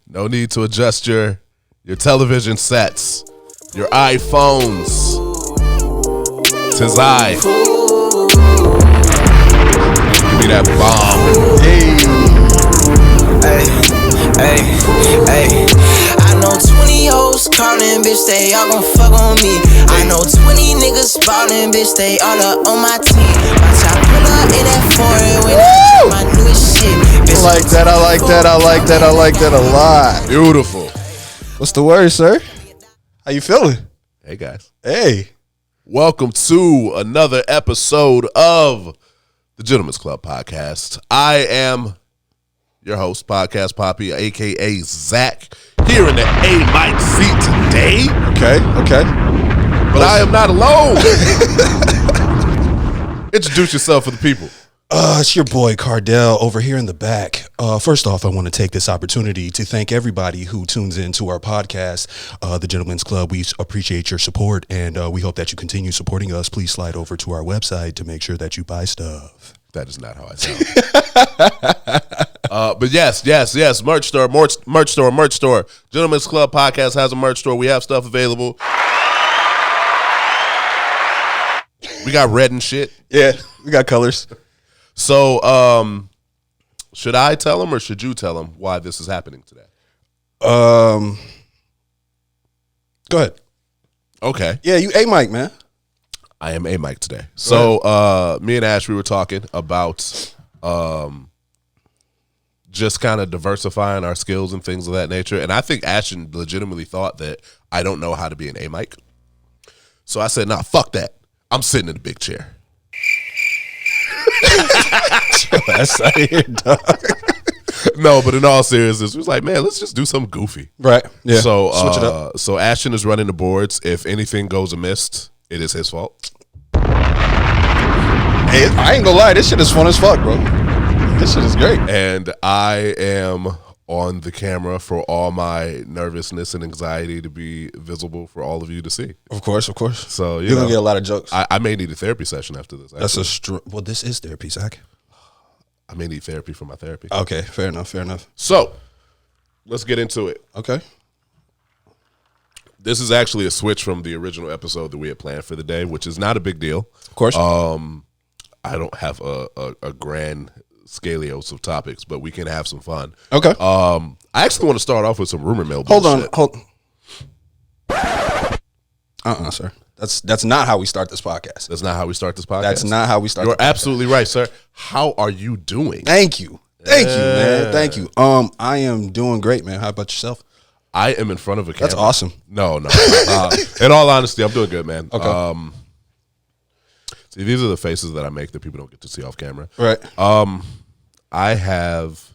No need to adjust your television sets, your iPhones. 'Tis I. Give me that bomb. Hey. I know 20 hoes calling, bitch, they all gon' fuck on me. I know 20 niggas ballin', bitch, they all up on my team. Watch I pull up in that foreign when I drop my newest shit. Bitch, I like that a lot. Beautiful. What's the word, sir? How you feeling? Hey, guys. Hey. Welcome to another episode of the Gentlemen's Club Podcast. I am your host, Podcast Poppy, a.k.a. Zach, here in the A-Mike seat today. Okay. But I am not alone. Introduce yourself for the people. It's your boy Cardell over here in the back. First off, I want to take this opportunity to thank everybody who tunes into our podcast, The Gentlemen's Club. We appreciate your support, and we hope that you continue supporting us. Please slide over to our website to make sure that you buy stuff. That is not how I sound. But yes. Merch store. Gentlemen's Club Podcast has a merch store. We have stuff available. We got red and shit. Yeah, we got colors. So, should I tell them or should you tell them why this is happening today? Go ahead. Okay. Yeah, you A-Mike, man. I am A-Mike today. So, me and Ash, we were talking about just kind of diversifying our skills and things of that nature. And I think Ash legitimately thought that I don't know how to be an A-Mike. So I said, nah, fuck that. I'm sitting in the big chair. That's out of here, dog. No, but in all seriousness, we was like, man, let's just do something goofy. Right. Yeah. So, switch it up. So Ashton is running the boards. If anything goes amiss, it is his fault. Hey, I ain't gonna lie, this shit is fun as fuck, bro. This shit is great. And I am on the camera for all my nervousness and anxiety to be visible for all of you to see. Of course. So you're gonna get a lot of jokes. I may need a therapy session after this. That's well, this is therapy, Zach. I may need therapy for my therapy. Okay, fair enough. So let's get into it. Okay. This is actually a switch from the original episode that we had planned for the day, which is not a big deal. Of course. I don't have a grand scalios of topics, but we can have some fun. Okay. I actually want to start off with some rumor mill Hold bullshit. on. Sir. That's not how we start this podcast. That's not how we start this podcast? That's not how we start You're this podcast. absolutely right, sir. How are you doing? Thank you, man. Thank you. I am doing great, man. How about yourself? I am in front of a camera. That's awesome. No. In all honesty, I'm doing good, man. Okay. See, these are the faces that I make that people don't get to see off camera. Right. I have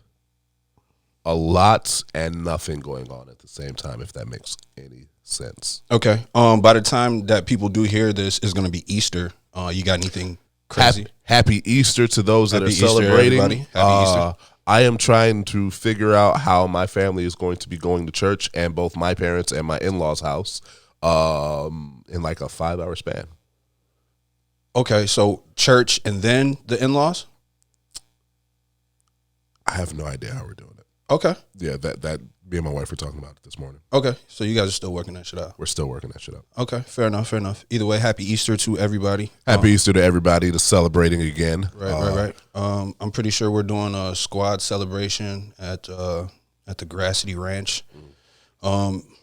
a lot and nothing going on at the same time, if that makes any sense. Okay. By the time that people do hear this, is going to be Easter. You got anything crazy? Happy Easter to those that are Easter, celebrating. everybody. Happy Easter. I am trying to figure out how my family is going to be going to church and both my parents and my in-laws' house in like a 5-hour span. Okay, so church and then the in-laws? I have no idea how we're doing it. Okay. Yeah, that me and my wife were talking about it this morning. Okay, so you guys are still working that shit out. We're still working that shit out. Okay, fair enough. Either way, happy Easter to everybody. Happy Easter to everybody that's celebrating again. Right. I'm pretty sure we're doing a squad celebration at the Grassity Ranch,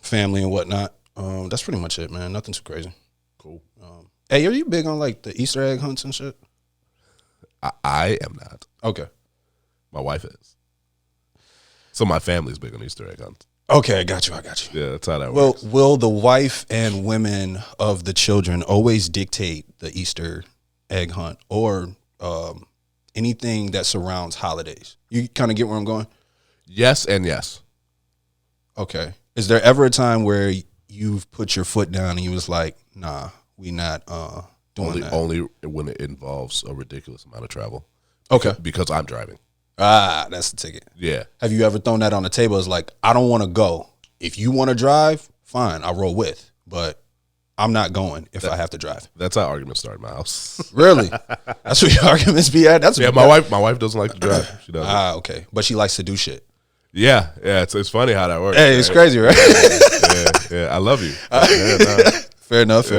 family and whatnot. That's pretty much it, man. Nothing too crazy. Cool. Hey, are you big on like the Easter egg hunts and shit? I am not. Okay. My wife is. So my family's big on Easter egg hunts. Okay, I got you. Yeah, that's how that works. Well, will the wife and women of the children always dictate the Easter egg hunt or anything that surrounds holidays? You kind of get where I'm going? Yes and yes. Okay. Is there ever a time where you've put your foot down and you was like, nah, we not doing that? Only when it involves a ridiculous amount of travel. Okay. Because I'm driving. That's the ticket. Yeah. Have you ever thrown that on the table? It's like, I don't want to go. If you want to drive, fine, I'll roll with. But I'm not going if I have to drive. That's how arguments start in my house. Really? That's where your arguments be at? My wife doesn't like to drive. She doesn't. Okay. But she likes to do shit. Yeah, it's funny how that works. Hey, it's crazy, right? Yeah, I love you. Fair enough.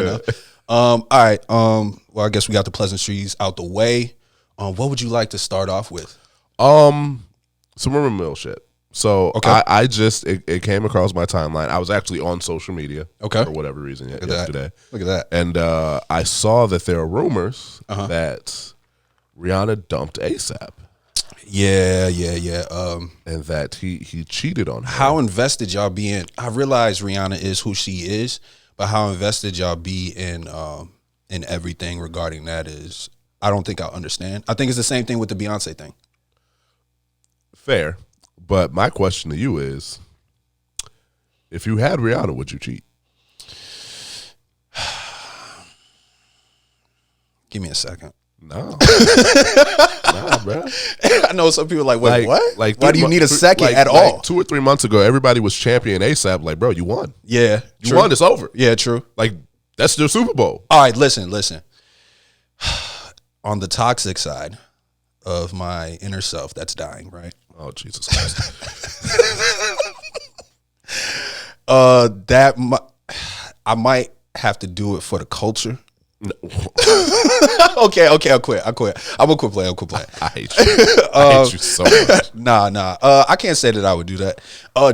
All right. Well, I guess we got the pleasantries out the way. What would you like to start off with? Some rumor mill shit. So Okay. I just it came across my timeline. I was actually on social media, Okay. for whatever reason Look at yesterday. that. Look at that. And I saw that there are rumors Uh-huh. that Rihanna dumped ASAP Yeah. and that he cheated on her. How invested y'all be in? I realize Rihanna is who she is, but how invested y'all be in everything regarding that is, I don't think I understand. I think it's the same thing with the Beyonce thing. Fair. But my question to you is, if you had Rihanna, would you cheat? Give me a second. No. Nah, bro. I know some people are like, wait, what? Like, Why do you need a second at like all? 2 or 3 months ago, everybody was championing ASAP. Like, bro, you won. Yeah. You true. won. It's over. Yeah, true. Like, that's your Super Bowl. All right, listen. On the toxic side of my inner self that's dying, right? Oh, Jesus Christ. I might have to do it for the culture. Okay, I'll quit. I'm gonna quit playing. I hate you. I hate you so much. Nah. I can't say that I would do that.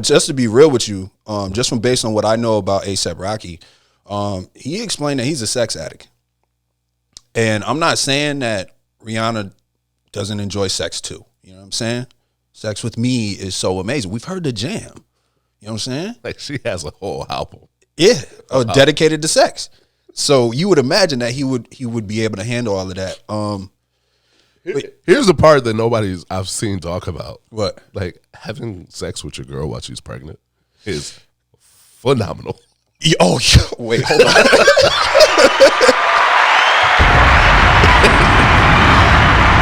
Just to be real with you, just from based on what I know about A$AP Rocky, he explained that he's a sex addict. And I'm not saying that Rihanna doesn't enjoy sex too. You know what I'm saying? Sex with Me is so amazing. We've heard the jam. You know what I'm saying? Like, she has a whole album. Yeah, dedicated to sex. So you would imagine that he would be able to handle all of that. Here's the part that I've seen talk about. What? Like, having sex with your girl while she's pregnant is phenomenal. Oh, wait, hold on.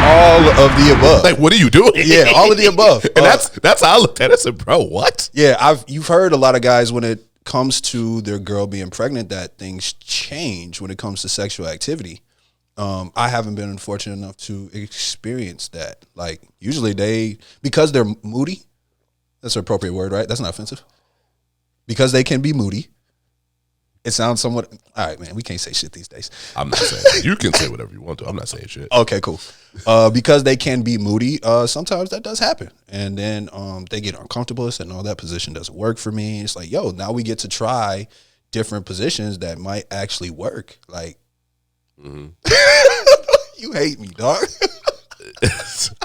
All of the above. Like, what are you doing? Yeah, all of the above. And that's how I looked at it. I said, bro, what? Yeah, you've heard a lot of guys when it comes to their girl being pregnant that things change when it comes to sexual activity. I haven't been unfortunate enough to experience that. Like, usually because they're moody, that's an appropriate word, right? That's not offensive. Because they can be moody. It sounds somewhat, all right, man, we can't say shit these days. I'm not saying. You can say whatever you want to. I'm not saying shit. Okay, cool. Because they can be moody, sometimes that does happen. And then they get uncomfortable and no, that position doesn't work for me. It's like, yo, now we get to try different positions that might actually work. Like, you hate me, dog.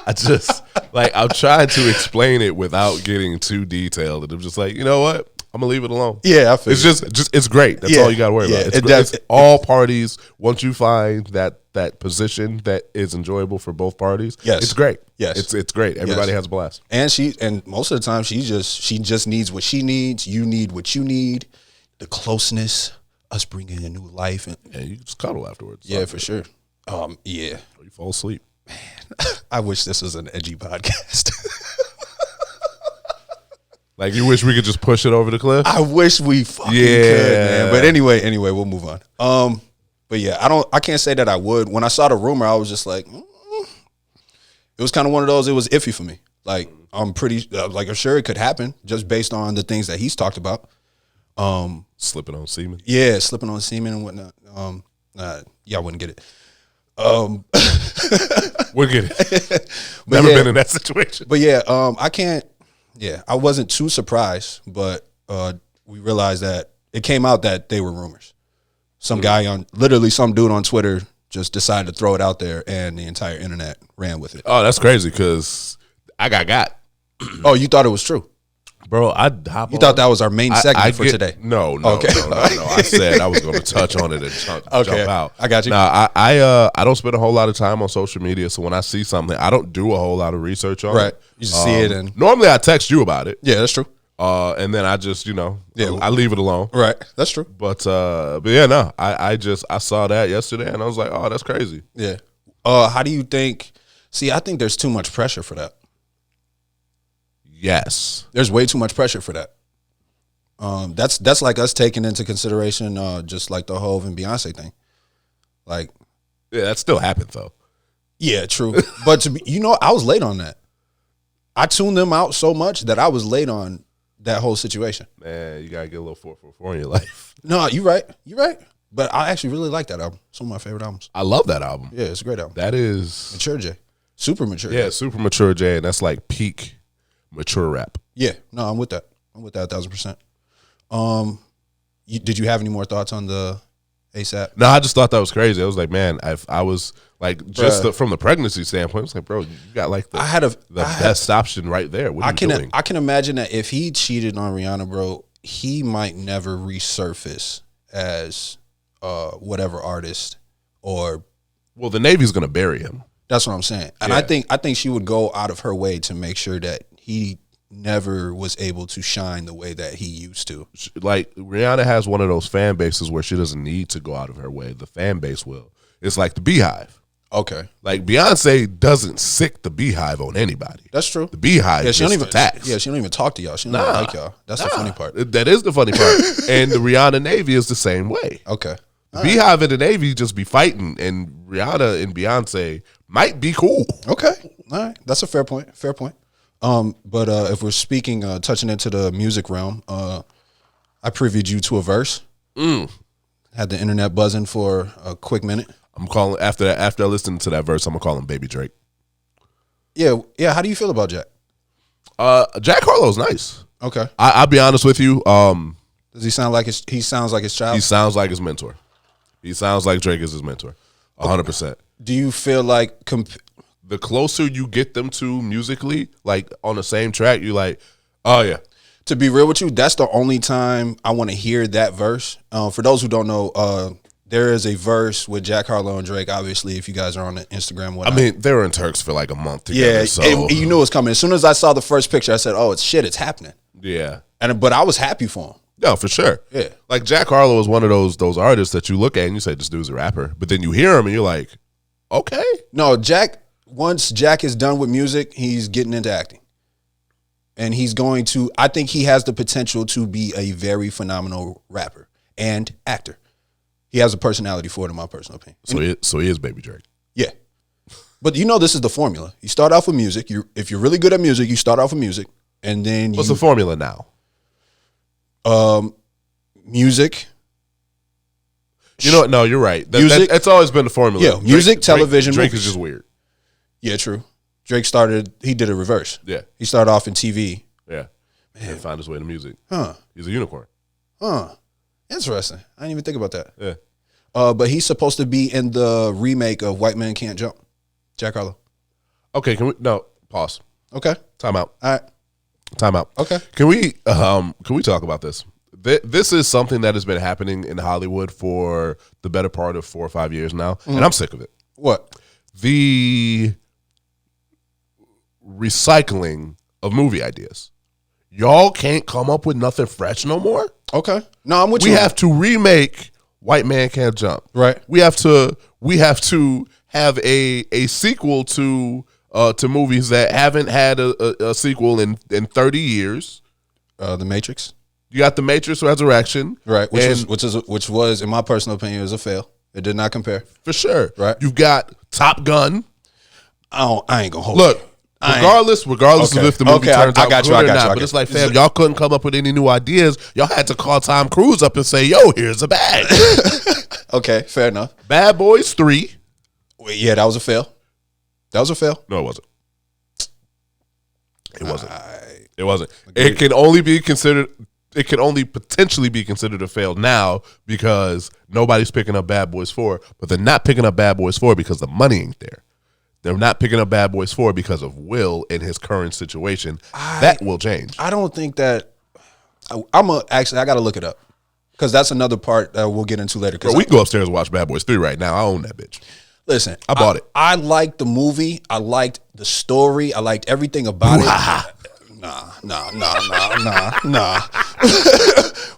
I just, like, I'm trying to explain it without getting too detailed. And I'm just like, you know what? I'm gonna leave it alone. Yeah, I feel it's just it's great. That's all you got to worry about. It's, it's all parties. Once you find that position that is enjoyable for both parties, yes, it's great. Yes, it's great. Everybody has a blast. And most of the time she just needs what she needs. You need what you need. The closeness, us bringing a new life, and you just cuddle afterwards. Yeah, for sure. Yeah, or you fall asleep. Man, I wish this was an edgy podcast. Like, you wish we could just push it over the cliff? I wish we fucking could, man. But anyway, we'll move on. But yeah, I can't say that I would. When I saw the rumor, I was just like, it was kind of one of those, it was iffy for me. Like, I'm pretty, I'm sure it could happen just based on the things that he's talked about. Slipping on semen? Yeah, slipping on semen and whatnot. Yeah, I wouldn't get it. We'll get it. Never been in that situation. But yeah, I can't. Yeah, I wasn't too surprised, but we realized that it came out that they were rumors. Some guy some dude on Twitter just decided to throw it out there, and the entire internet ran with it. Oh, that's crazy because I got. Oh, you thought it was true? Bro, You thought that was our main segment for today? No. Okay. No. I said I was going to touch on it and jump out. I got you. Now, I don't spend a whole lot of time on social media, so when I see something, I don't do a whole lot of research on it. Right. You just see it and normally I text you about it. Yeah, that's true. And then I just, I leave it alone. Right. That's true. But yeah, no. I saw that yesterday and I was like, oh, that's crazy. Yeah. How do you think? See, I think there's too much pressure for that. Yes. There's way too much pressure for that. That's like us taking into consideration just like the Hove and Beyonce thing. Like, yeah, that still happened though. Yeah, true. But I was late on that. I tuned them out so much that I was late on that whole situation. Man, you gotta get a little 444 in your life. No, you're right. You're right. But I actually really like that album. It's one of my favorite albums. I love that album. Yeah, it's a great album. That is Mature J. Super mature. Yeah, super mature J, and that's like peak mature rap. Yeah. No, I'm with that. I'm with that 1,000%. Did you have any more thoughts on the ASAP? No, I just thought that was crazy. I was like, man, I was like, just from the pregnancy standpoint, I was like, bro, you got like the best option right there. What are you doing? I can imagine that if he cheated on Rihanna, bro, he might never resurface as whatever artist or. Well, the Navy's gonna bury him. That's what I'm saying, and Yeah. I think she would go out of her way to make sure that he never was able to shine the way that he used to. Like Rihanna has one of those fan bases where she doesn't need to go out of her way. The fan base will. It's like the Beehive. Okay, Like Beyonce doesn't sick the Beehive on anybody. that's true. The Beehive Yeah, just she don't even attacks. Yeah, she don't even talk to y'all. She don't even like y'all. That's the funny part. That is the funny part. And the Rihanna Navy is the same way. Okay, The Beehive and the Navy just be fighting, and Rihanna and Beyonce might be cool. okay, all right. That's a fair point. Fair point. But if we're speaking, touching into the music realm, I previewed you to a verse. Had the internet buzzing for a quick minute. I'm calling after that. After I listen to that verse, I'm gonna call him Baby Drake. Yeah. How do you feel about Jack? Jack Harlow's nice. Okay. I'll be honest with you. Does he sound like he sounds like his child? He sounds like his mentor. He sounds like Drake is his mentor, 100%. Do you feel like The closer you get them to musically, like on the same track, you're like, oh yeah. to be real with you, that's the only time I want to hear that verse. For those who don't know, there is a verse with Jack Harlow and Drake. Obviously, if you guys are on the Instagram, I mean, they were in Turks for like a month together. yeah, So you knew it was coming. As soon as I saw the first picture, I said, "Oh, it's happening." yeah. But I was happy for him. No, for sure. Yeah. Like Jack Harlow is one of those artists that you look at and you say, this dude's a rapper. But then you hear him and you're like, okay. No, once Jack is done with music, he's getting into acting. And I think he has the potential to be a very phenomenal rapper and actor. He has a personality for it, in my personal opinion. So he is Baby Drake. Yeah. But this is the formula. You start off with music. If you're really good at music, you start off with music. And then What's the formula now? Music. You know what? No, you're right. Music. That's always been the formula. Yeah, music, television, Drake movies. is just weird. Yeah, true. Drake he did a reverse. Yeah. He started off in TV. Yeah. And found his way to music. Huh. He's a unicorn. Interesting. I didn't even think about that. Yeah. But he's supposed to be in the remake of White Man Can't Jump. Jack Harlow. Okay, pause. Okay. Time out. All right. Time out. Okay. Can we talk about this? This is something that has been happening in Hollywood for the better part of 4 or 5 years now, and I'm sick of it. What? The recycling of movie ideas. Y'all can't come up with nothing fresh no more? Okay. No, I'm with We you. have to remake White Man Can't Jump. Right. We have to have a sequel to movies that haven't had a sequel in 30 years. The Matrix. You got The Matrix Resurrection. Right. Which was, in my personal opinion, was a fail. It did not compare. For sure. Right. You've got Top Gun. I ain't gonna hold Look, it. regardless Okay. of if the movie Okay, turns I out got good you, I or got not, you, I but got it's you. like, fam, y'all couldn't come up with any new ideas. Y'all had to call Tom Cruise up and say, yo, here's a bag. Okay, fair enough. Bad Boys 3. Wait, yeah, that was a fail. That was a fail. No, it wasn't. It wasn't. It wasn't. It can only potentially be considered a fail now because nobody's picking up Bad Boys 4, but they're not picking up Bad Boys 4 because the money ain't there. They're not picking up Bad Boys 4 because of Will in his current situation. That will change. I don't think that. I got to look it up because that's another part that we'll get into later. Bro, we can go upstairs and watch Bad Boys 3 right now. I own that bitch. Listen, I bought it. I liked the movie. I liked the story. I liked everything about it. Nah.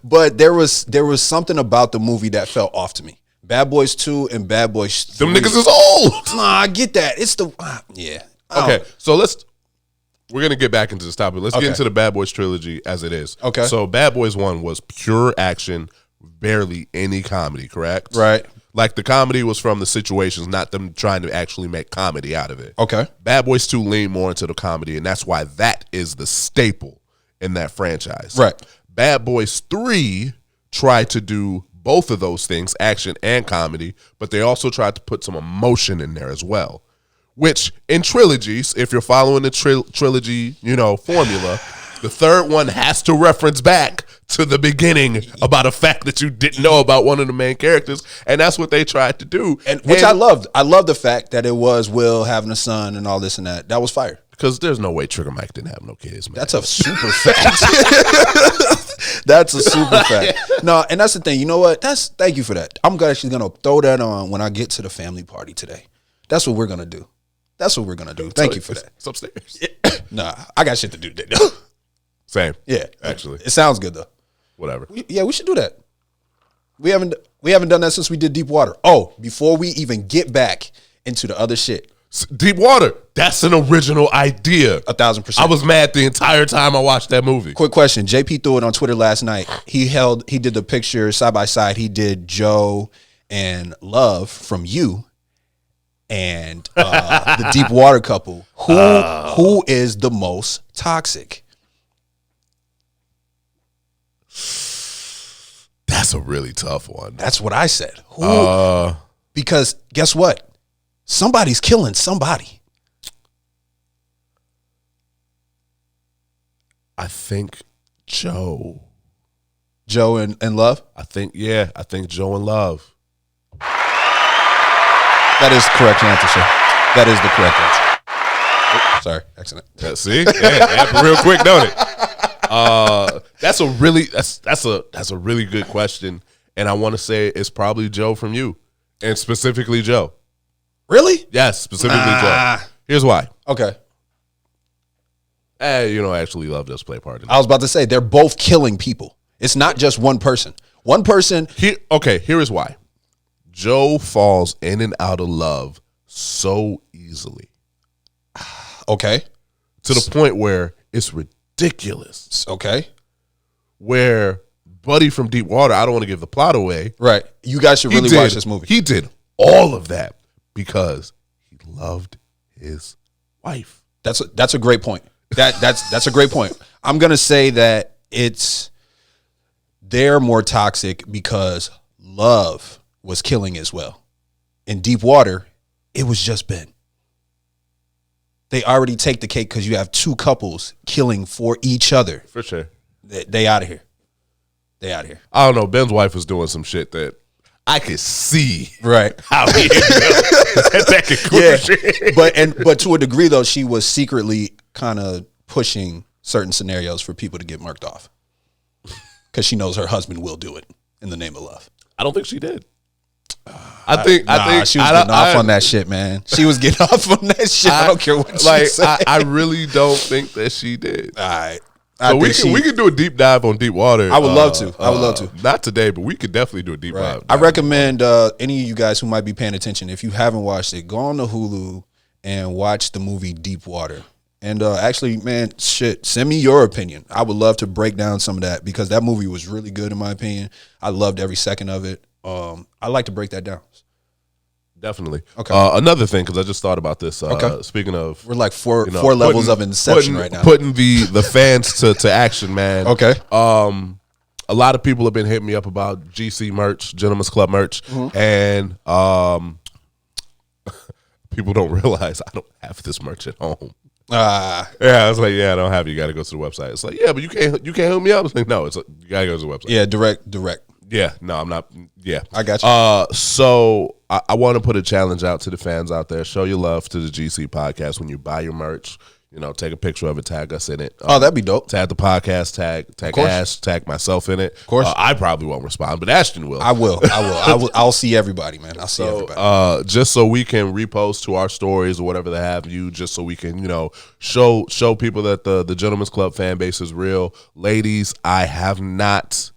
But there was something about the movie that felt off to me. Bad Boys 2 and Bad Boys 3. Them niggas is old. Nah, I get that. It's the yeah. Okay, so we're gonna get back into this topic. Let's Okay. get into the Bad Boys trilogy as it is. Okay. So Bad Boys 1 was pure action, barely any comedy, correct? Right. Like the comedy was from the situations, not them trying to actually make comedy out of it. Okay. Bad Boys 2 lean more into the comedy, and that's why that is the staple in that franchise. Right. Bad Boys 3 tried to do both of those things, action and comedy, but they also tried to put some emotion in there as well. Which in trilogies, if you're following the trilogy, formula, the third one has to reference back to the beginning about a fact that you didn't know about one of the main characters, and that's what they tried to do. Which I loved. I loved the fact that it was Will having a son and all this and that. That was fire. Because there's no way Trigger Mike didn't have no kids, man. That's a super fact. That's a super fact. No, and that's the thing. You know what? Thank you for that. I'm actually gonna throw that on when I get to the family party today. That's what we're gonna do. Thank you for that. It's upstairs. Nah, I got shit to do today. Though. Same. Yeah, actually. It sounds good though. Whatever. We should do that. We haven't done that since we did Deep Water. Oh, before we even get back into the other shit. Deep Water. That's an original idea. 1,000%. I was mad the entire time I watched that movie. Quick question. JP threw it on Twitter last night. He did the picture side by side. He did Joe and Love from You and the Deep Water couple. Who is the most toxic? That's a really tough one. That's what I said. Who? Because guess what? Somebody's killing somebody. I think Joe. Joe and Love? I think Joe and Love. That is the correct answer, sir. That is the correct answer. Sorry, accident. See? Yeah, it happened real quick, don't it? That's a really good question. And I want to say it's probably Joe from You. And specifically Joe. Really? Yes, specifically Joe. Here's why. Okay. Actually Love does play a part in that. I was about to say, they're both killing people. It's not just one person. One person. Here is why. Joe falls in and out of love so easily. Okay. To the point where it's ridiculous. Okay. Where Buddy from Deep Water, I don't want to give the plot away. Right. You guys should really watch this movie. He did all of that because he loved his wife. That's a great point. That's a great point. I'm gonna say that they're more toxic because Love was killing as well. In Deep Water, it was just Ben. They already take the cake because you have two couples killing for each other. For sure. They out of here. They out of here. I don't know. Ben's wife was doing some shit that I could see. Right. How he that conclusion. Yeah. But to a degree though, she was secretly kind of pushing certain scenarios for people to get marked off. Because she knows her husband will do it in the name of love. I don't think she did. I think she was getting off on that shit, man. She was getting off on that shit. I don't care what she said. I really don't think that she did. All right. So we can do a deep dive on Deep Water. I would love to. I would love to. Not today, but we could definitely do a deep dive. I recommend any of you guys who might be paying attention, if you haven't watched it, go on to Hulu and watch the movie Deep Water. And actually, man, send me your opinion. I would love to break down some of that because that movie was really good in my opinion. I loved every second of it. I like to break that down. Definitely. Okay. Another thing, because I just thought about this. Okay. Speaking of, we're like four levels of Inception right now. Putting the fans to action, man. Okay. A lot of people have been hitting me up about GC merch, Gentlemen's Club merch, and people don't realize I don't have this merch at home. Yeah, I was like, I don't have it. You got to go to the website. It's like, but you can't hook me up. I was like, no, you got to go to the website. Yeah, direct. Yeah, no, I'm not. Yeah, I got you. So I want to put a challenge out to the fans out there. Show your love to the GC podcast when you buy your merch. Take a picture of it, tag us in it. That'd be dope. Tag the podcast, tag Ash, tag myself in it. Of course. I probably won't respond, but Ashton will. I will. I'll see everybody, man. I'll see everybody. Just so we can repost to our stories or whatever they have you, just so we can, show people that the Gentlemen's Club fan base is real. Ladies, I have not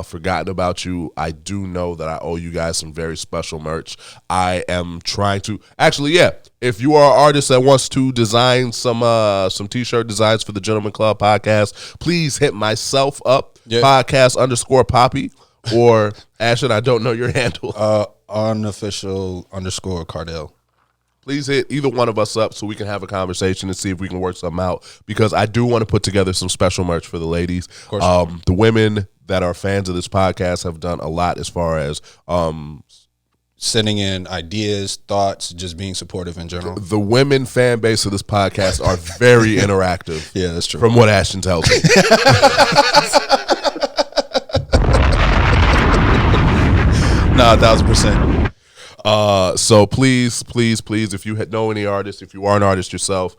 forgotten about you. I do know that I owe you guys some very special merch. I am trying to if you are an artist that wants to design some t-shirt designs for the Gentleman Club podcast, please hit myself up, podcast _Poppy, or Ashton, I don't know your handle. Unofficial _Cardell. Please hit either one of us up so we can have a conversation and see if we can work something out, because I do want to put together some special merch for the ladies. Of course. The women that are fans of this podcast have done a lot as far as sending in ideas, thoughts, just being supportive in general. The women fan base of this podcast are very interactive. Yeah, that's true. From what Ashton tells me. Nah, 1,000%. So please, if you know any artists, if you are an artist yourself,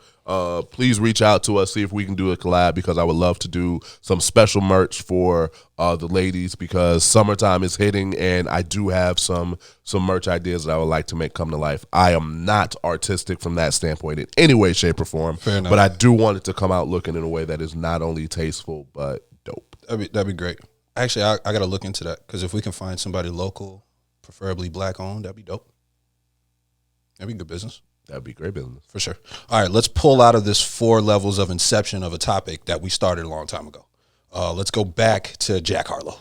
please reach out to us, see if we can do a collab, because I would love to do some special merch for the ladies, because summertime is hitting and I do have some merch ideas that I would like to make come to life. I am not artistic from that standpoint in any way, shape, or form, but I do want it to come out looking in a way that is not only tasteful but dope. That'd be great. Actually, I got to look into that, because if we can find somebody local, preferably black owned, that'd be dope. That'd be good business. That'd be great business. For sure. All right, let's pull out of this 4 levels of inception of a topic that we started a long time ago. Let's go back to Jack Harlow.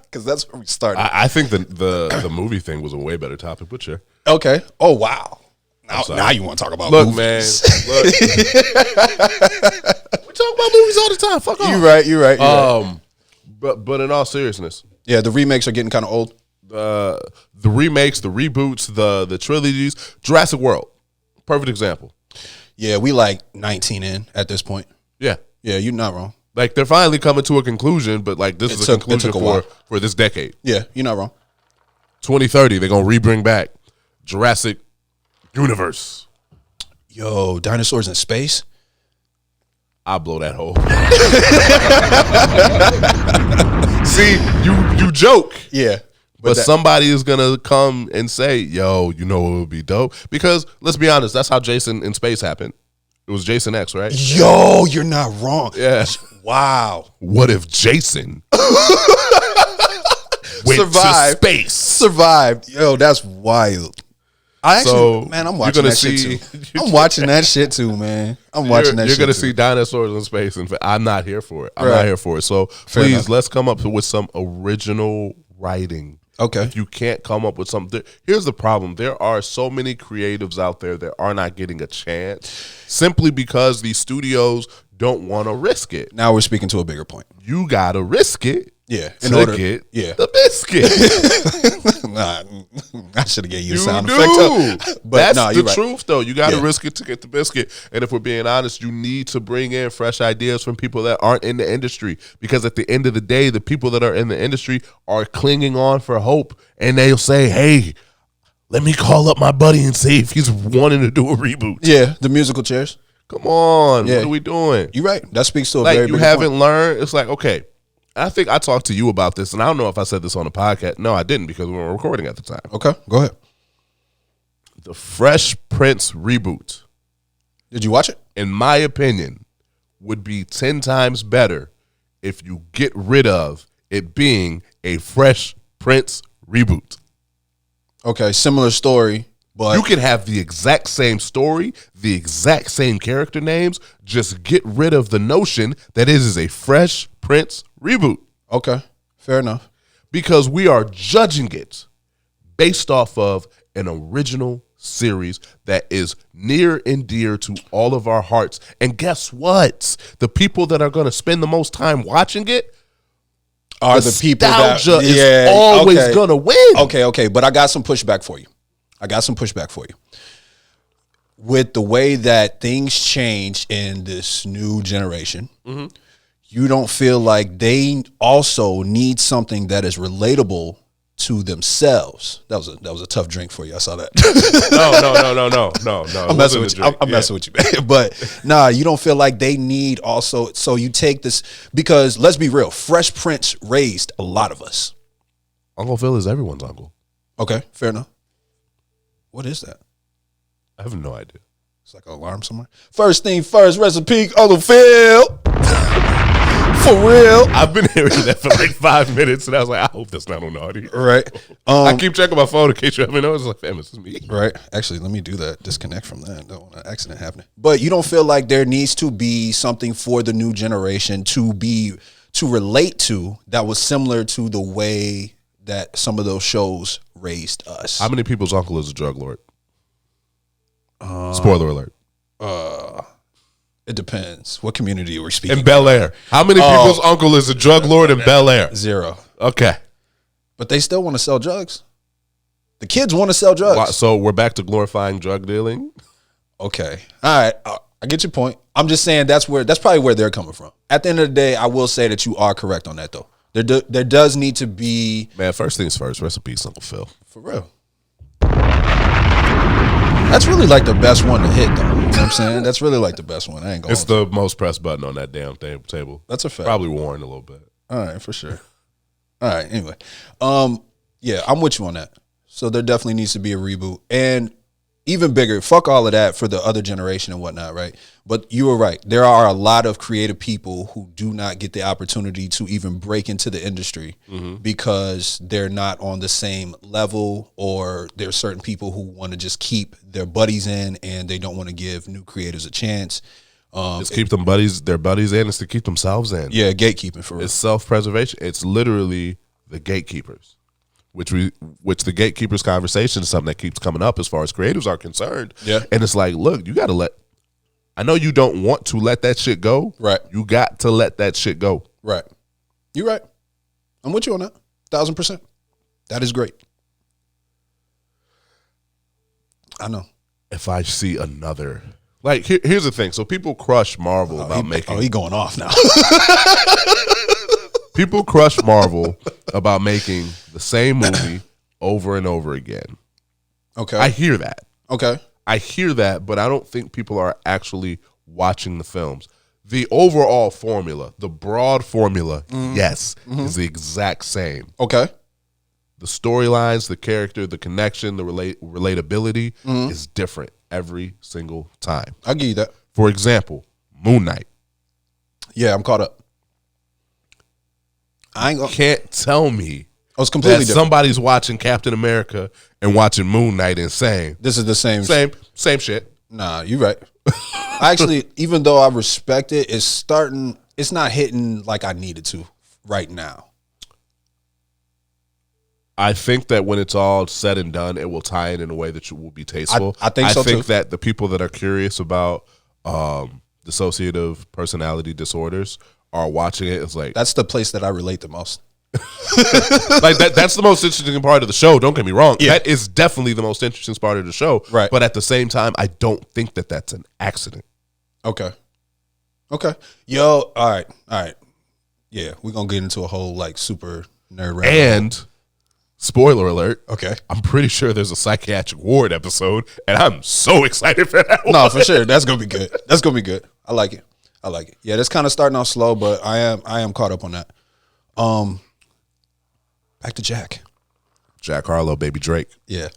Because that's where we started. I think the movie thing was a way better topic, but sure. Okay. Oh, wow. Now you want to talk about movies. Man. Look. We talk about movies all the time. Fuck off. You're right. But in all seriousness. Yeah, the remakes are getting kind of old. The remakes, the reboots, the trilogies. Jurassic World, perfect example. Yeah, we like 19 in at this point. Yeah, you're not wrong. Like, they're finally coming to a conclusion, but like this is a conclusion for this decade. Yeah, you're not wrong. 2030, they're gonna rebring back Jurassic Universe. Yo, dinosaurs in space. I'll blow that hole. See, you joke. Yeah. But somebody is going to come and say, yo, you know what would be dope? Because, let's be honest, that's how Jason in Space happened. It was Jason X, right? Yo, you're not wrong. Yeah. Wow. What if Jason went to space? Survived. Yo, that's wild. I'm watching that shit too. I'm watching that shit too, man. You're going to see dinosaurs in space, and I'm not here for it. I'm not here for it. So please, let's come up with some original writing. Okay. If you can't come up with something, here's the problem. There are so many creatives out there that are not getting a chance simply because these studios don't want to risk it. Now we're speaking to a bigger point. You got to risk it. Yeah. To get the biscuit. Nah, I should have gave you a You sound do. effect. But that's the right. truth, though. You got to risk it to get the biscuit. And if we're being honest, you need to bring in fresh ideas from people that aren't in the industry. Because at the end of the day, the people that are in the industry are clinging on for hope. And they'll say, hey, let me call up my buddy and see if he's wanting to do a reboot. Yeah, the musical chairs. Come on. Yeah. What are we doing? You're right. That speaks to a like very you big haven't point. learned. It's like, okay, I think I talked to you about this, and I don't know if I said this on the podcast. No, I didn't, because we were recording at the time. Okay, go ahead. The Fresh Prince reboot, did you watch it? in my opinion, would be 10 times better if you get rid of it being a Fresh Prince reboot. Okay, similar story, but You can have the exact same story, the exact same character names, just get rid of the notion that it is a Fresh Prince reboot. okay, fair enough. Because we are judging it based off of an original series that is near and dear to all of our hearts. And guess what? The people that are going to spend the most time watching it Are the people that nostalgia is always going to win. Okay, but I got some pushback for you. With the way that things change in this new generation, you don't feel like they also need something that is relatable to themselves. That was a tough drink for you. I saw that. No. I'm messing with you. I'm messing with you, man. But nah, you don't feel like they need also. So you take this, because let's be real. Fresh Prince raised a lot of us. Uncle Phil is everyone's uncle. Okay, fair enough. What is that? I have no idea. It's like an alarm somewhere. First thing first, recipe, Uncle Phil. For real. I've been hearing that for like 5 minutes, and I was like, I hope that's not on audio. Right. I keep checking my phone in case you haven't noticed. Like, fam, this is me. Right. Actually, let me do that. Disconnect from that. Don't want an accident happening. But you don't feel like there needs to be something for the new generation to to relate to that was similar to the way that some of those shows raised us. How many people's uncle is a drug lord? Spoiler alert. It depends. What community we're speaking In Bel Air. How many people's uncle is a drug lord in Bel Air? 0. Okay. But they still want to sell drugs. The kids want to sell drugs. So we're back to glorifying drug dealing? Okay. All right. I get your point. I'm just saying that's probably where they're coming from. At the end of the day, I will say that you are correct on that, though. There does need to be... Man, first things first. Rest in peace, Uncle Phil. For real. That's really like the best one to hit, though. You know what I'm saying? That's really like the best one. I ain't going. It's the most pressed button on that damn table. That's a fact. Probably worn a little bit. All right, for sure. All right, anyway. Yeah, I'm with you on that. So there definitely needs to be a reboot. And even bigger, fuck all of that for the other generation and whatnot, right? But you were right. There are a lot of creative people who do not get the opportunity to even break into the industry because they're not on the same level, or there's certain people who want to just keep their buddies in and they don't want to give new creators a chance. Just keep their buddies in. It's to keep themselves in. Yeah, gatekeeping for real. It's self-preservation. It's literally the gatekeepers. Which the gatekeepers conversation is something that keeps coming up as far as creatives are concerned. Yeah. And it's like, look, you got to I know you don't want to let that shit go. Right. You got to let that shit go. Right. You're right. I'm with you on that. 1,000%. That is great. I know. If I see another, like, here's the thing. So people crush Marvel about making. Oh, he going off now. People crush Marvel about making the same movie over and over again. Okay. I hear that. Okay. I hear that, but I don't think people are actually watching the films. The overall formula, the broad formula, yes, is the exact same. Okay. The storylines, the character, the connection, the relatability is different every single time. I'll give you that. For example, Moon Knight. Yeah, I'm caught up. I ain't gonna. Can't tell me Oh, it's completely that different. somebody's watching Captain America and watching Moon Knight and saying This is the same. same shit. Nah, you're right. Actually, even though I respect it, it's not hitting like I needed to right now. I think that when it's all said and done, it will tie in a way that will be tasteful. I think so, I think too. that the people that are curious about dissociative personality disorders are watching it. It's like That's the place that I relate the most. like that's the most interesting part of the show. Don't get me wrong. Yeah. That is definitely the most interesting part of the show. Right. But at the same time, I don't think that that's an accident. Okay. Yo, all right. Yeah, we're going to get into a whole like super nerd rabbit hole. And spoiler alert. Okay. I'm pretty sure there's a psychiatric ward episode, and I'm so excited for that one. No, for sure. That's going to be good. That's going to be good. I like it. Yeah, that's kind of starting off slow, but I am caught up on that. Back to Jack. Jack Harlow, baby Drake. Yeah.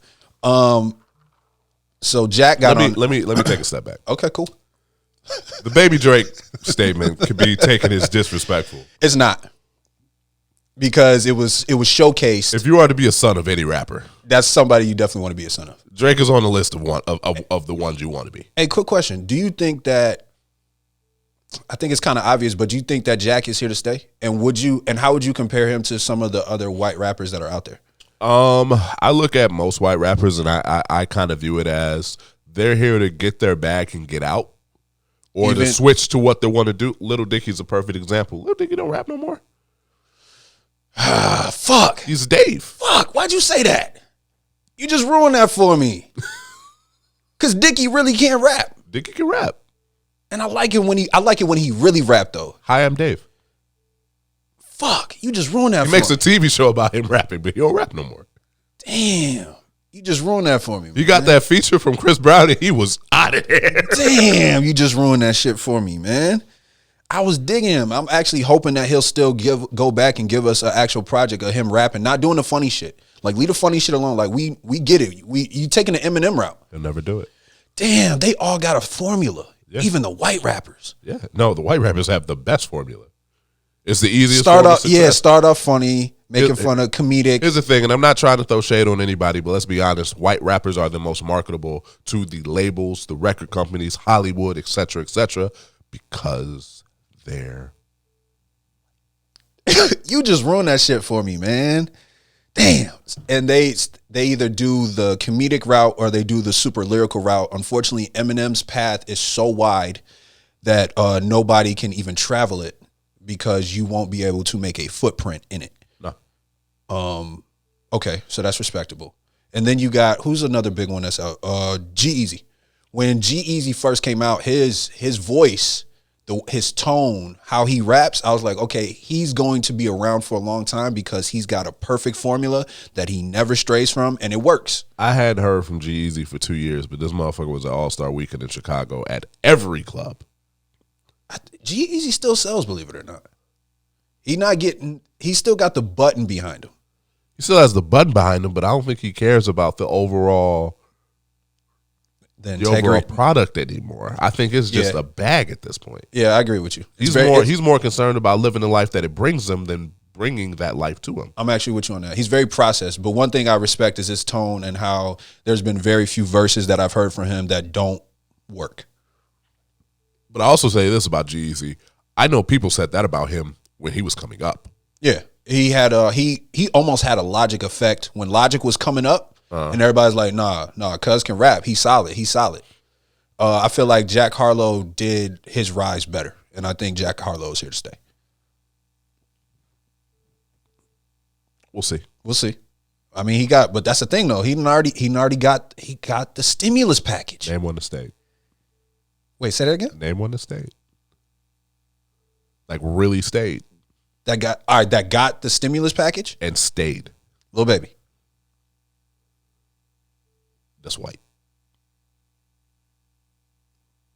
So Jack got on. Let me take a step back. Okay, cool. The baby Drake statement could be taken as disrespectful. It's not, because it was showcased. If you are to be a son of any rapper, That's somebody you definitely want to be a son of. Drake is on the list of the ones you want to be. Hey, quick question: do you think that? I think it's kind of obvious, but do you think that Jack is here to stay? And how would you compare him to some of the other white rappers that are out there? I look at most white rappers and I kind of view it as they're here to get their bag and get out, or to switch to what they want to do. Lil Dicky's a perfect example. Lil Dicky don't rap no more. Fuck. He's Dave. Fuck. Why'd you say that? You just ruined that for me. Cause Dicky really can't rap, Dicky can rap. and I like it when he really rap though. Hi, I'm Dave. Fuck. You just ruined that. He makes a TV show about him rapping, but he don't rap no more. Damn. You just ruined that for me. You got that feature from Chris Brown, and he was out of there. Damn, you just ruined that shit for me, man. I was digging him. I'm actually hoping that he'll still go back and give us an actual project of him rapping, not doing the funny shit. Like, leave the funny shit alone. Like, we get it. You taking the Eminem route. He'll never do it. Damn, they all got a formula. Yeah. Even the white rappers. Yeah. No, the white rappers have the best formula. It's the easiest Start form of off, success. start off funny, making fun of comedic. Here's the thing, and I'm not trying to throw shade on anybody, but let's be honest, white rappers are the most marketable to the labels, the record companies, Hollywood, et cetera, because they're You just ruined that shit for me, man. Damn. And they either do the comedic route or they do the super lyrical route. Unfortunately, Eminem's path is so wide that nobody can even travel it because you won't be able to make a footprint in it. No. Okay, so that's respectable. And then you got, who's another big one that's out? G-Eazy. When G-Eazy first came out, his voice, his tone, how he raps, I was like, okay, he's going to be around for a long time because he's got a perfect formula that he never strays from, and it works. I had heard from G-Eazy for 2 years, but this motherfucker was an all-star weekend in Chicago at every club. G-Eazy still sells, believe it or not. He still got the button behind him. He still has the button behind him, but I don't think he cares about the overall product anymore. I think it's just a bag at this point. Yeah, I agree with you. He's more concerned about living the life that it brings him than bringing that life to him. I'm actually with you on that. He's very processed, but one thing I respect is his tone and how there's been very few verses that I've heard from him that don't work. But I also say this about G-Eazy. I know people said that about him when he was coming up. Yeah. He had he almost had a Logic effect when Logic was coming up, and everybody's like, nah, Cuz can rap. He's solid. I feel like Jack Harlow did his rise better, and I think Jack Harlow is here to stay. We'll see. I mean, but that's the thing though. He already got the stimulus package. Name one that stayed. Wait, say that again? Name one that stayed. Like really stayed. That got the stimulus package and stayed. Lil Baby. That's white.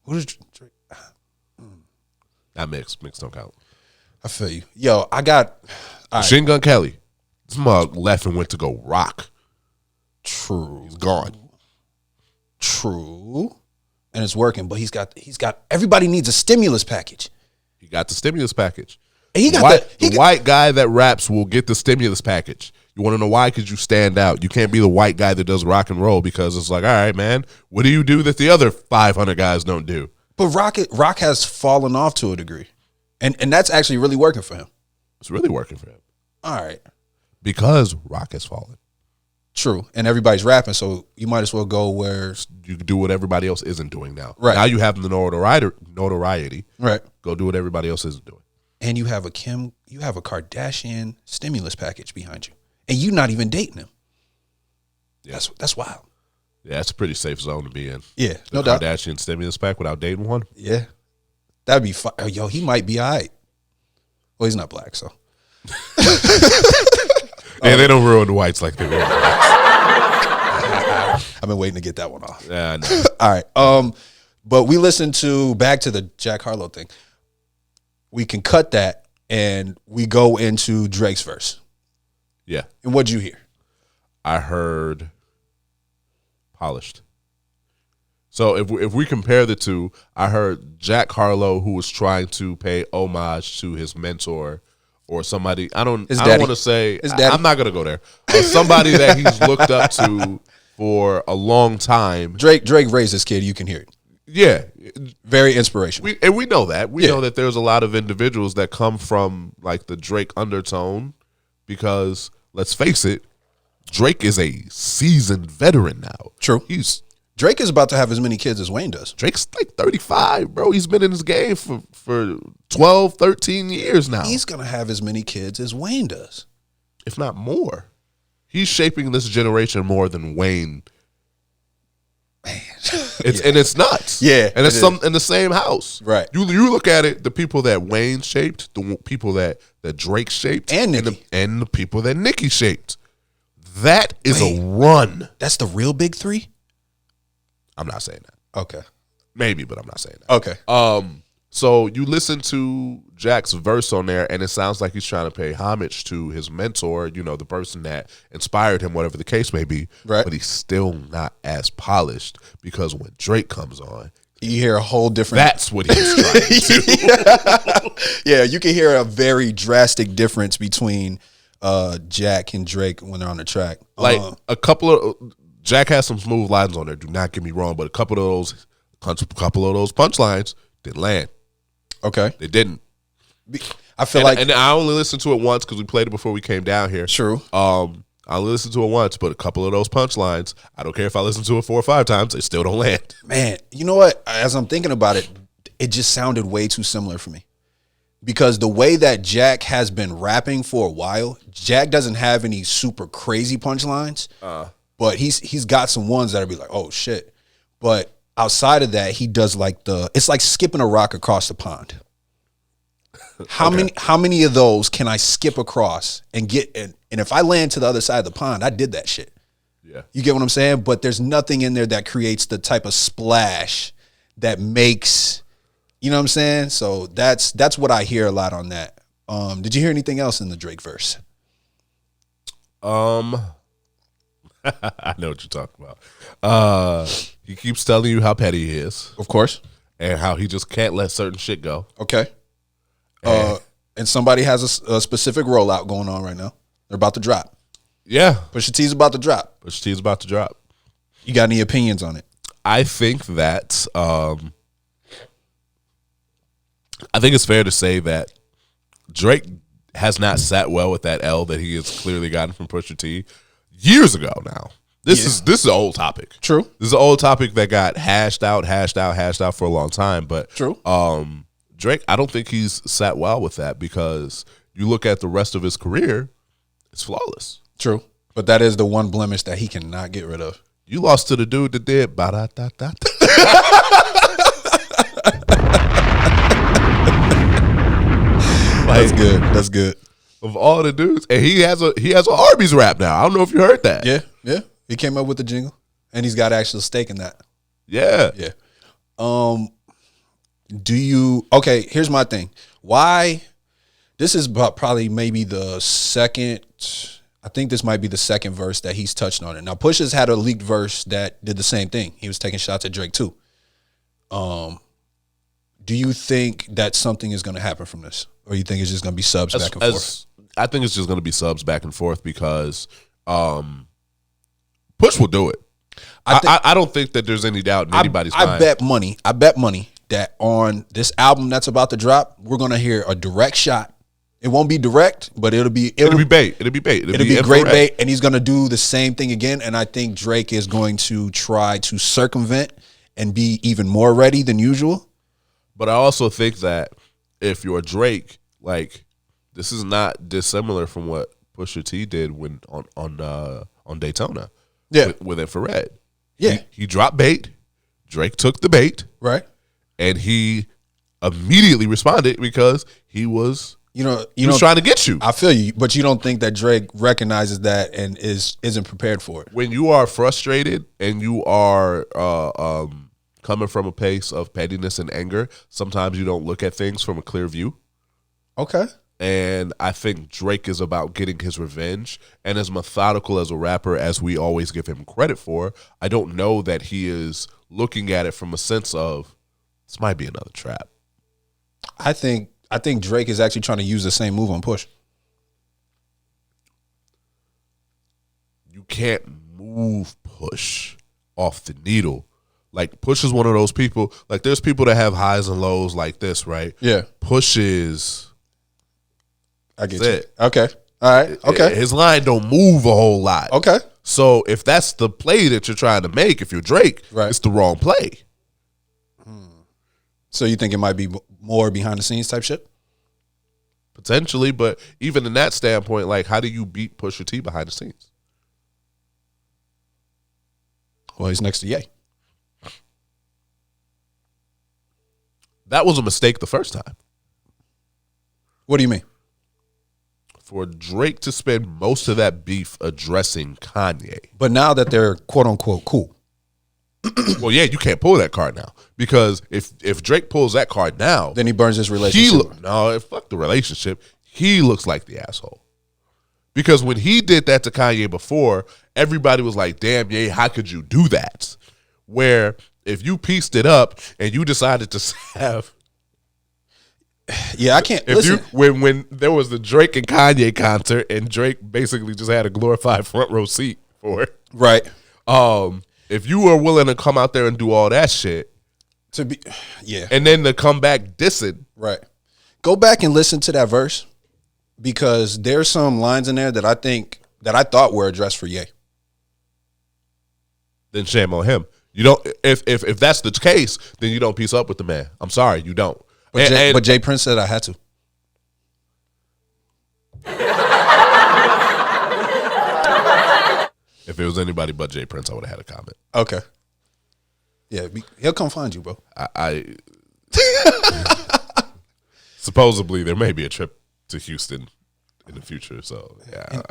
Who does Drake? Not mixed. Mixed don't count. I feel you. Yo, I got Machine Gun Kelly. This mug left and went to go rock. True. He's gone. True. And it's working, but he's got everybody needs a stimulus package. He got the stimulus package. And he got white guy that raps will get the stimulus package. You want to know why? Because you stand out. You can't be the white guy that does rock and roll because it's like, all right, man, what do you do that the other 500 guys don't do? But rock has fallen off to a degree, and that's actually really working for him. It's really working for him. All right, because rock has fallen. True, and everybody's rapping, so you might as well go where you can do what everybody else isn't doing now. Right now, you have the notoriety. Right, go do what everybody else isn't doing. And you have a Kardashian stimulus package behind you, and you're not even dating him. Yeah. That's wild. Yeah, that's a pretty safe zone to be in. Yeah, no doubt. Kardashian stimulus pack without dating one. Yeah, that'd be fun. Yo, he might be all right. Well, he's not black, so. Yeah, they don't ruin the whites like they ruin the blacks. I've been waiting to get that one off. Yeah, I know. All right. But we listened back to the Jack Harlow thing. We can cut that and we go into Drake's verse. Yeah. And what'd you hear? I heard polished. So if we compare the two, I heard Jack Harlow, who was trying to pay homage to his mentor or somebody. I don't want to say. I'm not gonna go there. Somebody that he's looked up to for a long time. Drake raised this kid. You can hear it. Yeah, very inspirational. We know that. We know that there's a lot of individuals that come from like the Drake undertone because let's face it, Drake is a seasoned veteran now. True. Drake is about to have as many kids as Wayne does. Drake's like 35, bro. He's been in this game for 12, 13 years now. He's going to have as many kids as Wayne does. If not more. He's shaping this generation more than Wayne. Man. It's nuts. Yeah. And it's in the same house. Right. You look at it, the people that Wayne shaped, the people that Drake shaped, and Nicki. And the people that Nicki shaped. That is a run. That's the real big three? I'm not saying that. Okay. Maybe, but I'm not saying that. Okay. So you listen to Jack's verse on there, and it sounds like he's trying to pay homage to his mentor, you know, the person that inspired him, whatever the case may be. Right. But he's still not as polished because when Drake comes on, you hear a whole different. That's what he's trying to do. Yeah, you can hear a very drastic difference between Jack and Drake when they're on the track. Like a couple of Jack has some smooth lines on there. Do not get me wrong, but a couple of those punchlines didn't land. Okay, they didn't. I feel like, and I only listened to it once because we played it before we came down here. True. I only listened to it once, but a couple of those punchlines, I don't care if I listen to it 4 or 5 times, they still don't land. Man, you know what? As I'm thinking about it, it just sounded way too similar for me. Because the way that Jack has been rapping for a while, Jack doesn't have any super crazy punchlines, but he's got some ones that'll be like, oh shit. But outside of that, he does like it's like skipping a rock across the pond. How many of those can I skip across and get and if I land to the other side of the pond, I did that shit. Yeah. You get what I'm saying? But there's nothing in there that creates the type of splash that makes, you know what I'm saying? So that's what I hear a lot on that. Did you hear anything else in the Drake verse? I know what you're talking about. He keeps telling you how petty he is. Of course. And how he just can't let certain shit go. Okay. And somebody has a specific rollout going on right now. They're about to drop. Yeah. Pusha T's about to drop. Pusha T's about to drop. You got any opinions on it? I think that I think it's fair to say that Drake has not sat well with that L that he has clearly gotten from Pusha T years ago now. This is an old topic. True. This is an old topic that got hashed out for a long time. But True. Drake, I don't think he's sat well with that because you look at the rest of his career, it's flawless. True. But that is the one blemish that he cannot get rid of. You lost to the dude that did ba-da-da-da. That's good. That's good. Of all the dudes, and he has an Arby's rap now. I don't know if you heard that. Yeah. He came up with the jingle, and he's got actual stake in that. Yeah. Okay, here's my thing. Why? This is probably maybe the second. I think this might be the second verse that he's touched on it. Now, Pusha's had a leaked verse that did the same thing. He was taking shots at Drake too. Do you think that something is going to happen from this, or you think it's just going to be subs back and forth? I think it's just going to be subs back and forth because Push will do it. I don't think that there's any doubt in anybody's mind. I bet money that on this album that's about to drop, we're going to hear a direct shot. It won't be direct, but it'll be bait. It'll be great bait, and he's going to do the same thing again. And I think Drake is going to try to circumvent and be even more ready than usual. But I also think that if you're Drake, like, this is not dissimilar from what Pusha T did when on Daytona. Yeah, with Infrared. Yeah, he dropped bait. Drake took the bait, right, and he immediately responded because he was. He was trying to get you. I feel you, but you don't think that Drake recognizes that and isn't prepared for it. When you are frustrated and you are coming from a place of pettiness and anger, sometimes you don't look at things from a clear view. Okay. And I think Drake is about getting his revenge. And as methodical as a rapper as we always give him credit for, I don't know that he is looking at it from a sense of, this might be another trap. I think Drake is actually trying to use the same move on Push. You can't move Push off the needle. Like, Push is one of those people. Like, there's people that have highs and lows like this, right? Yeah. Push is. I get you. Okay. All right. Okay. His line don't move a whole lot. Okay. So if that's the play that you're trying to make, if you're Drake, it's the wrong play. So you think it might be more behind the scenes type shit? Potentially, but even in that standpoint, like, how do you beat Pusha T behind the scenes? Well, he's next to Ye. That was a mistake the first time. What do you mean? For Drake to spend most of that beef addressing Kanye. But now that they're quote unquote cool. Well, yeah, you can't pull that card now. Because if Drake pulls that card now, then he burns his relationship. Fuck the relationship. He looks like the asshole. Because when he did that to Kanye before, everybody was like, damn, Ye, how could you do that? Where if you pieced it up and you decided to have. Yeah, I can't. Listen. When there was the Drake and Kanye concert and Drake basically just had a glorified front row seat for it. Right. If you were willing to come out there and do all that shit. Yeah. And then to come back dissing. Right. Go back and listen to that verse because there's some lines in there that I thought were addressed for Ye. Then shame on him. You don't. If that's the case, then you don't piece up with the man. I'm sorry, you don't. But Jay Prince said I had to. If it was anybody but Jay Prince, I would have had a comment. Okay. Yeah, he'll come find you, bro. I supposedly there may be a trip to Houston in the future, so yeah,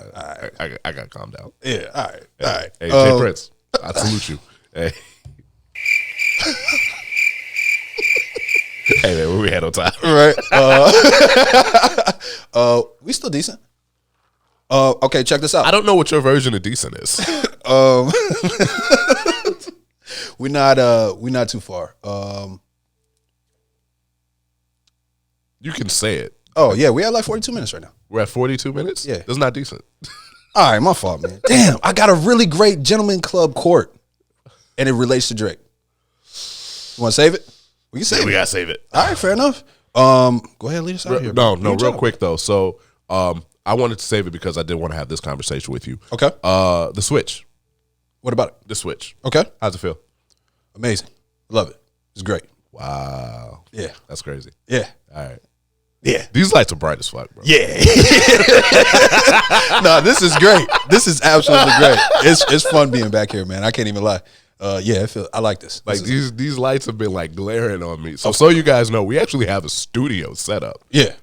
I got to calm down. Yeah, all right. Hey, Jay Prince, I salute you. Hey. Hey man, where we had on time? Right. We still decent. Okay, check this out. I don't know what your version of decent is. We're not too far. You can say it. Oh yeah, we had like 42 minutes right now. We're at 42 minutes? Yeah. That's not decent. All right, my fault, man. Damn, I got a really great Gentleman Club quote, and it relates to Drake. You want to save it? We can save it. We got to save it. All right, fair enough. Go ahead, lead us out here. No, real quick though. So I wanted to save it because I did want to have this conversation with you. Okay. The Switch. What about it? The Switch. Okay. How's it feel? Amazing. Love it. It's great. Wow. Yeah. That's crazy. Yeah. All right. Yeah. These lights are bright as fuck, bro. Yeah. No, this is great. This is absolutely great. It's fun being back here, man. I can't even lie. Yeah, I like this. Like these lights have been like glaring on me. So you guys know, we actually have a studio set up. Yeah.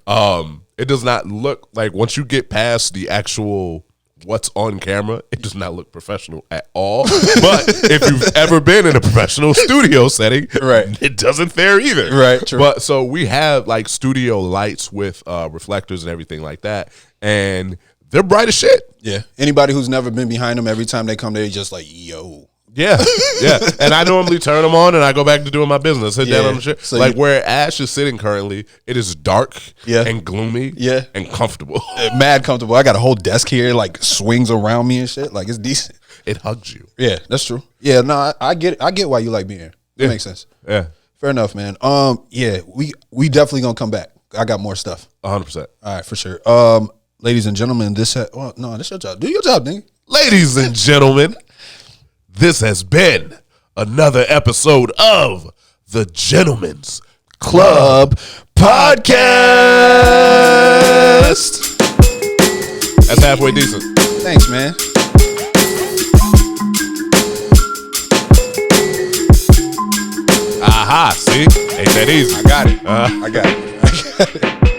It does not look like, once you get past the actual what's on camera, it does not look professional at all. But if you've ever been in a professional studio setting, right, it doesn't fare either. Right, true. But so we have like studio lights with reflectors and everything like that, and they're bright as shit. Yeah. Anybody who's never been behind them, every time they come, they're just like, yo. Yeah, yeah. And I normally turn them on and I go back to doing my business. Sit down on the shit. So like where Ash is sitting currently, it is dark and gloomy and comfortable. Mad comfortable. I got a whole desk here, like swings around me and shit. Like it's decent. It hugs you. Yeah, that's true. Yeah, no, I get it. I get why you like being here. That makes sense. Yeah. Fair enough, man. Yeah, we definitely gonna come back. I got more stuff. 100%. All right, for sure. Ladies and gentlemen, this is your job. Do your job, nigga. Ladies and gentlemen, this has been another episode of the Gentlemen's Club Podcast. That's halfway decent. Thanks, man. Aha, see? Ain't that easy. I got it. I got it.